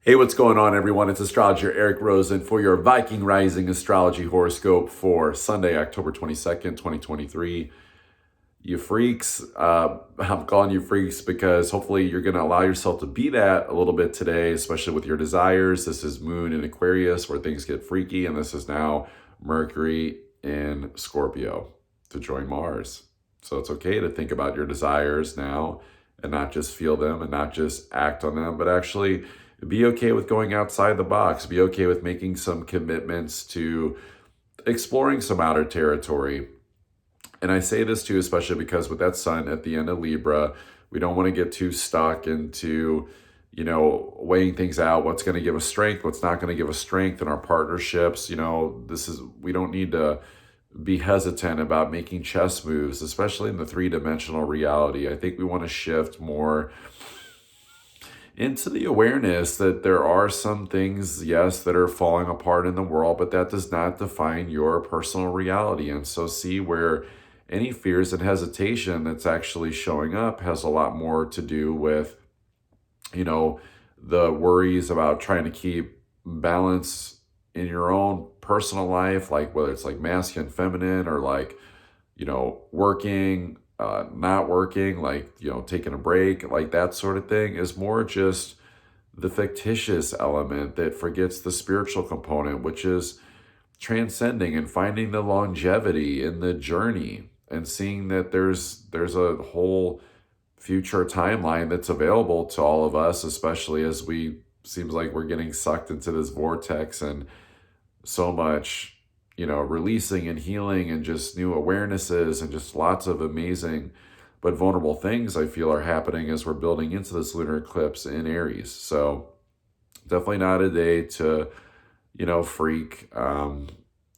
Hey, what's going on, everyone? It's astrologer Eric Rosen for your Viking Rising Astrology Horoscope for Sunday, October 22nd, 2023. You freaks, I'm calling you freaks because hopefully you're going to allow yourself to be that a little bit today, especially with your desires. This is Moon in Aquarius where things get freaky, and this is now Mercury in Scorpio to join Mars. So it's okay to think about your desires now and not just feel them and not just act on them, but actually be okay with going outside the box. Be okay with making some commitments to exploring some outer territory. And I say this too, especially because with that sun at the end of Libra, we don't want to get too stuck into, weighing things out. What's going to give us strength? What's not going to give us strength in our partnerships? We don't need to be hesitant about making chess moves, especially in the three-dimensional reality. I think we want to shift more into the awareness that there are some things, yes, that are falling apart in the world, but that does not define your personal reality. And so see where any fears and hesitation that's actually showing up has a lot more to do with, the worries about trying to keep balance in your own personal life, like whether it's like masculine, feminine, or like, working, not working, like, taking a break, like that sort of thing is more just the fictitious element that forgets the spiritual component, which is transcending and finding the longevity in the journey and seeing that there's a whole future timeline that's available to all of us, especially as we seems like we're getting sucked into this vortex and so much, releasing and healing and just new awarenesses and just lots of amazing but vulnerable things I feel are happening as we're building into this lunar eclipse in Aries. So definitely not a day to, freak, out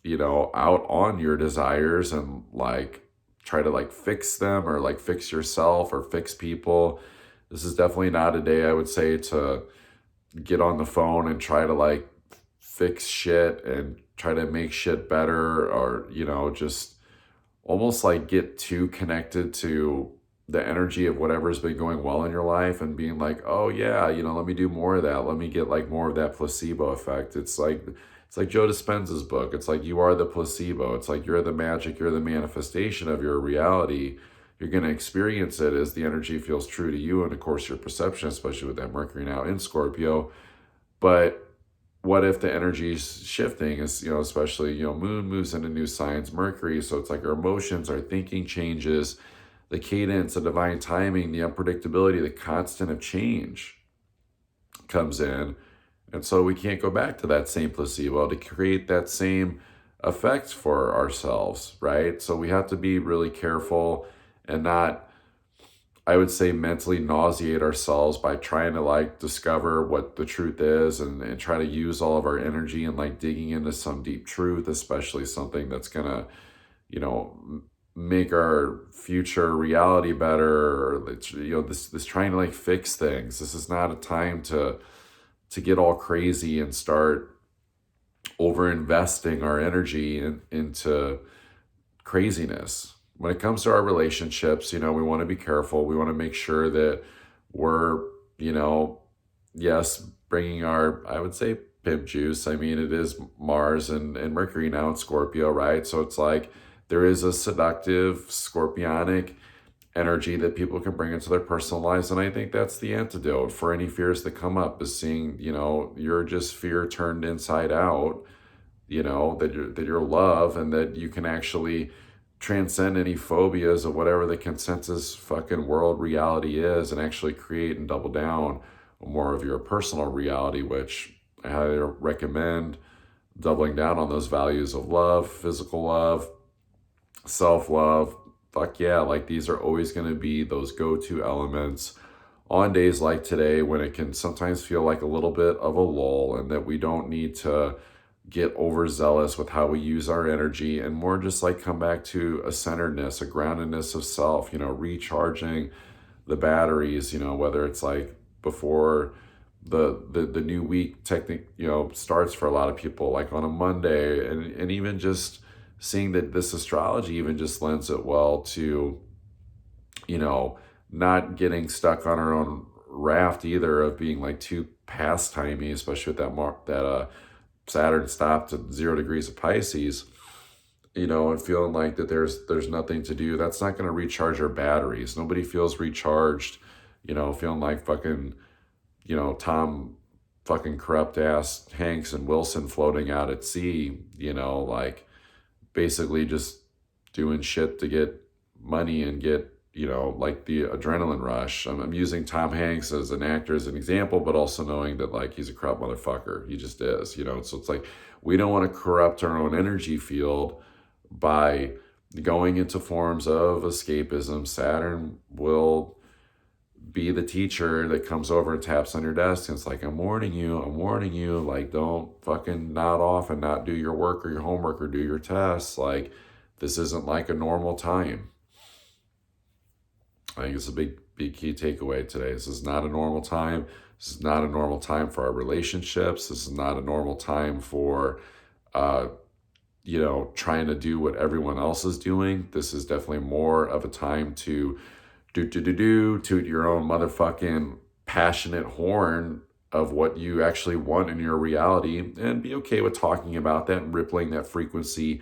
on your desires and like try to like fix them or like fix yourself or fix people. This is definitely not a day I would say to get on the phone and try to like fix shit and try to make shit better or, just almost like get too connected to the energy of whatever's been going well in your life and being like, oh yeah, let me do more of that. Let me get like more of that placebo effect. It's like Joe Dispenza's book. It's like you are the placebo. It's like you're the magic, you're the manifestation of your reality. You're going to experience it as the energy feels true to you and of course your perception, especially with that Mercury now in Scorpio. But what if the energy is shifting is, especially, Moon moves into new signs, Mercury. So it's like our emotions, our thinking changes, the cadence, the divine timing, the unpredictability, the constant of change comes in. And so we can't go back to that same placebo to create that same effect for ourselves, right? So we have to be really careful and not, I would say, mentally nauseate ourselves by trying to like discover what the truth is and try to use all of our energy and like digging into some deep truth, especially something that's gonna, make our future reality better, or this trying to like fix things. This is not a time to get all crazy and start over investing our energy into craziness. When it comes to our relationships, we want to be careful. We want to make sure that we're, yes, bringing our, I would say, pimp juice. I mean, it is Mars and Mercury now in Scorpio, right? So it's like there is a seductive, scorpionic energy that people can bring into their personal lives. And I think that's the antidote for any fears that come up is seeing, you're just fear turned inside out, that you're love and that you can actually transcend any phobias of whatever the consensus fucking world reality is and actually create and double down on more of your personal reality, which I highly recommend doubling down on those values of love, physical love, self-love. Fuck yeah, like these are always going to be those go-to elements on days like today when it can sometimes feel like a little bit of a lull and that we don't need to get overzealous with how we use our energy and more just like come back to a centeredness, a groundedness of self, recharging the batteries, whether it's like before the new week technique, starts for a lot of people, like on a Monday, and even just seeing that this astrology even just lends it well to, not getting stuck on our own raft either of being like too pastimey, especially with that Saturn stopped at 0 degrees of Pisces, and feeling like that there's nothing to do. That's not going to recharge our batteries. Nobody feels recharged, feeling like fucking, Tom fucking corrupt ass Hanks and Wilson floating out at sea, like basically just doing shit to get money and get, like the adrenaline rush. I'm using Tom Hanks as an actor as an example, but also knowing that like he's a corrupt motherfucker. He just is, so it's like we don't want to corrupt our own energy field by going into forms of escapism. Saturn will be the teacher that comes over and taps on your desk and it's like, I'm warning you, like, don't fucking nod off and not do your work or your homework or do your tests. Like, this isn't like a normal time. I think it's a big key takeaway today. This is not a normal time. This is not a normal time for our relationships. This is not a normal time for, trying to do what everyone else is doing. This is definitely more of a time to toot your own motherfucking passionate horn of what you actually want in your reality and be okay with talking about that and rippling that frequency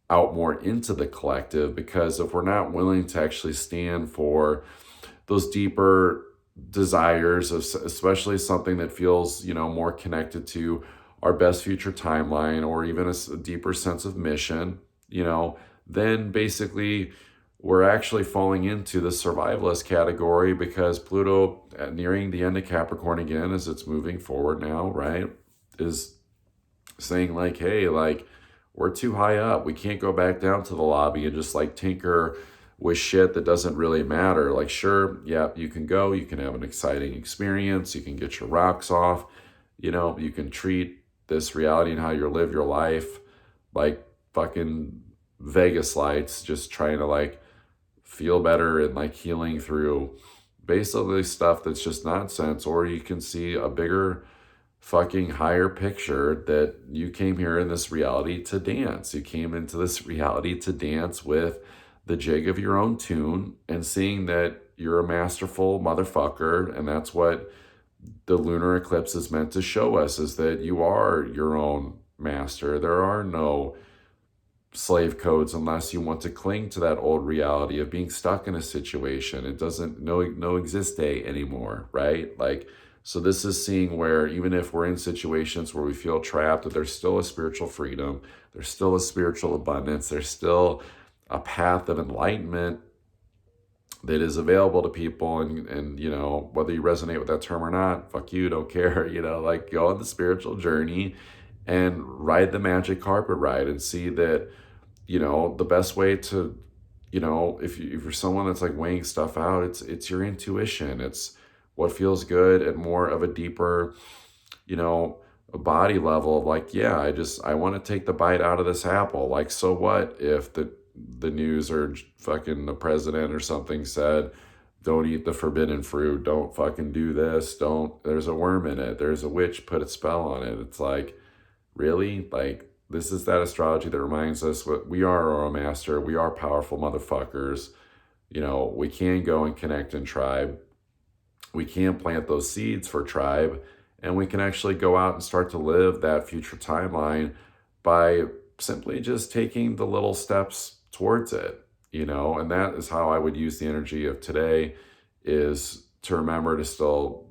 out more into the collective. Because if we're not willing to actually stand for those deeper desires of especially something that feels, more connected to our best future timeline or even a deeper sense of mission, then basically we're actually falling into the survivalist category because Pluto, nearing the end of Capricorn again as it's moving forward now, right, is saying like, hey, like, we're too high up. We can't go back down to the lobby and just like tinker with shit that doesn't really matter. Like, sure, yeah, you can go, you can have an exciting experience, you can get your rocks off, you can treat this reality and how you live your life like fucking Vegas lights, just trying to like feel better and like healing through basically stuff that's just nonsense. Or you can see a bigger fucking higher picture that you came here in this reality to dance. You came into this reality to dance with the jig of your own tune and seeing that you're a masterful motherfucker. And that's what the lunar eclipse is meant to show us, is that you are your own master. There are no slave codes unless you want to cling to that old reality of being stuck in a situation. It doesn't no exist day anymore, right? Like, so this is seeing where even if we're in situations where we feel trapped, that there's still a spiritual freedom, there's still a spiritual abundance, there's still a path of enlightenment that is available to people. And whether you resonate with that term or not, fuck you, don't care. Like, go on the spiritual journey and ride the magic carpet ride and see that, the best way to, if you're someone that's like weighing stuff out, it's your intuition. It's what feels good at more of a deeper, a body level of like, yeah, I want to take the bite out of this apple. Like, so what if the news or fucking the president or something said, don't eat the forbidden fruit, don't fucking do this, there's a worm in it, there's a witch put a spell on it. It's like, really? Like, this is that astrology that reminds us what we are our own master. We are powerful motherfuckers. We can go and connect in tribe. We can plant those seeds for tribe, and we can actually go out and start to live that future timeline by simply just taking the little steps towards it, and that is how I would use the energy of today, is to remember to still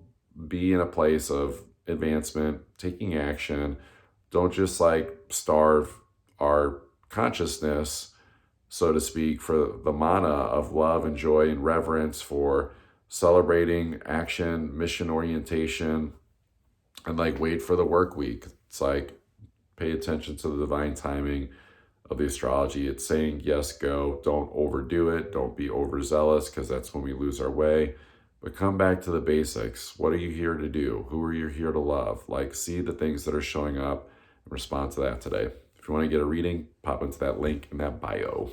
be in a place of advancement, taking action. Don't just like starve our consciousness, so to speak, for the mana of love and joy and reverence for celebrating action, mission orientation, and like wait for the work week. It's like, pay attention to the divine timing of the astrology. It's saying, yes, go. Don't overdo it. Don't be overzealous, because that's when we lose our way. But come back to the basics. What are you here to do? Who are you here to love? Like, see the things that are showing up and respond to that today. If you want to get a reading, pop into that link in that bio.